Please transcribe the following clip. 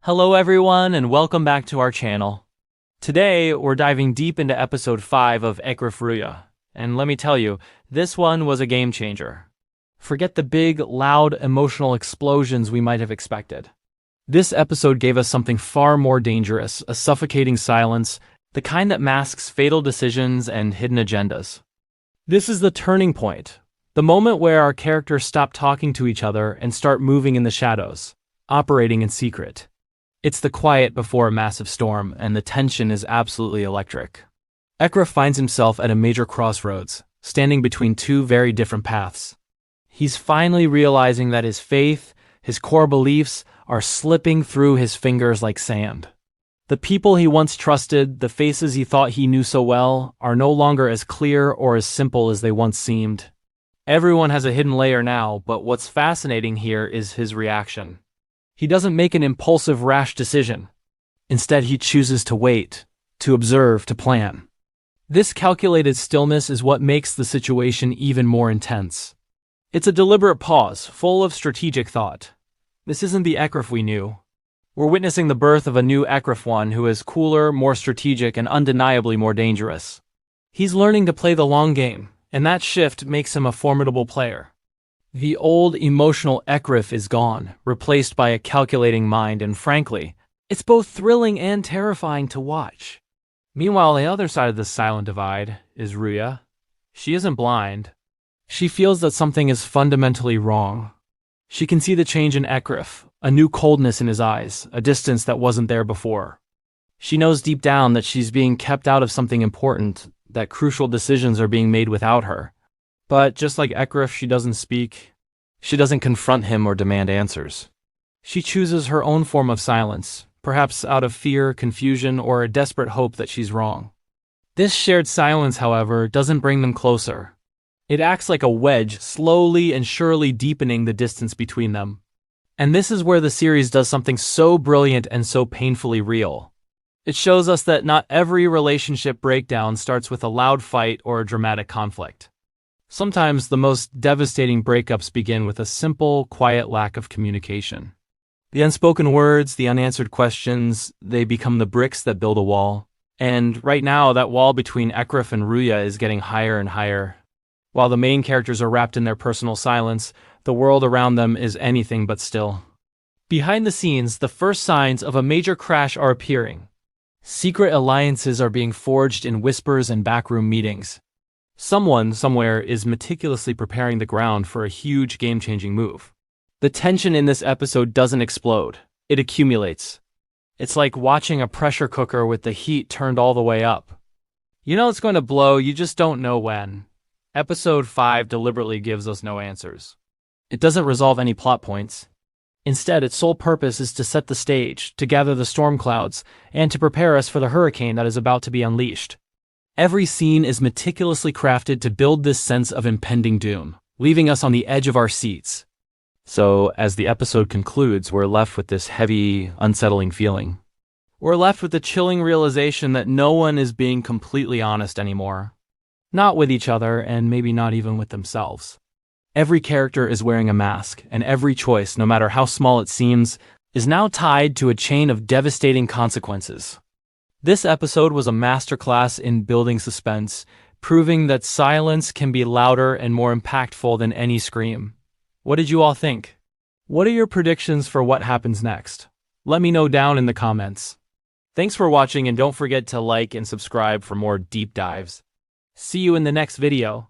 Hello everyone and welcome back to our channel. Today we're diving deep into episode 5 of Eşref Rüya, and let me tell you, this one was a game changer. Forget the big, loud, emotional explosions we might have expected. This episode gave us something far more dangerous, a suffocating silence, the kind that masks fatal decisions and hidden agendas. This is the turning point, the moment where our characters stop talking to each other and start moving in the shadows, operating in secret. It's the quiet before a massive storm, and the tension is absolutely electric. Eşref finds himself at a major crossroads, standing between two very different paths. He's finally realizing that his faith, his core beliefs, are slipping through his fingers like sand. The people he once trusted, the faces he thought he knew so well, are no longer as clear or as simple as they once seemed. Everyone has a hidden layer now, but what's fascinating here is his reaction. He doesn't make an impulsive, rash decision. Instead, he chooses to wait, to observe, to plan. This calculated stillness is what makes the situation even more intense. It's a deliberate pause, full of strategic thought. This isn't the Eşref we knew. We're witnessing the birth of a new Eşref, one who is cooler, more strategic, and undeniably more dangerous. He's learning to play the long game, and that shift makes him a formidable player. The old emotional Eşref is gone, replaced by a calculating mind, and frankly, it's both thrilling and terrifying to watch. Meanwhile, on the other side of this silent divide is Rüya. She isn't blind. She feels that something is fundamentally wrong. She can see the change in Eşref, a new coldness in his eyes, a distance that wasn't there before. She knows deep down that she's being kept out of something important, that crucial decisions are being made without her. But just like Eşref, she doesn't speak. She doesn't confront him or demand answers. She chooses her own form of silence, perhaps out of fear, confusion, or a desperate hope that she's wrong. This shared silence, however, doesn't bring them closer. It acts like a wedge, slowly and surely deepening the distance between them. And this is where the series does something so brilliant and so painfully real. It shows us that not every relationship breakdown starts with a loud fight or a dramatic conflict. Sometimes the most devastating breakups begin with a simple, quiet lack of communication. The unspoken words, the unanswered questions, they become the bricks that build a wall. And right now, that wall between Eşref and Rüya is getting higher and higher. While the main characters are wrapped in their personal silence, the world around them is anything but still. Behind the scenes, the first signs of a major crash are appearing. Secret alliances are being forged in whispers and backroom meetings. Someone, somewhere, is meticulously preparing the ground for a huge game-changing move. The tension in this episode doesn't explode. It accumulates. It's like watching a pressure cooker with the heat turned all the way up. You know it's going to blow, you just don't know when. Episode 5 deliberately gives us no answers. It doesn't resolve any plot points. Instead, its sole purpose is to set the stage, to gather the storm clouds, and to prepare us for the hurricane that is about to be unleashed. Every scene is meticulously crafted to build this sense of impending doom, leaving us on the edge of our seats. So, as the episode concludes, we're left with this heavy, unsettling feeling. We're left with the chilling realization that no one is being completely honest anymore. Not with each other, and maybe not even with themselves. Every character is wearing a mask, and every choice, no matter how small it seems, is now tied to a chain of devastating consequences. This episode was a masterclass in building suspense, proving that silence can be louder and more impactful than any scream. What did you all think? What are your predictions for what happens next? Let me know down in the comments. Thanks for watching, and don't forget to like and subscribe for more deep dives. See you in the next video.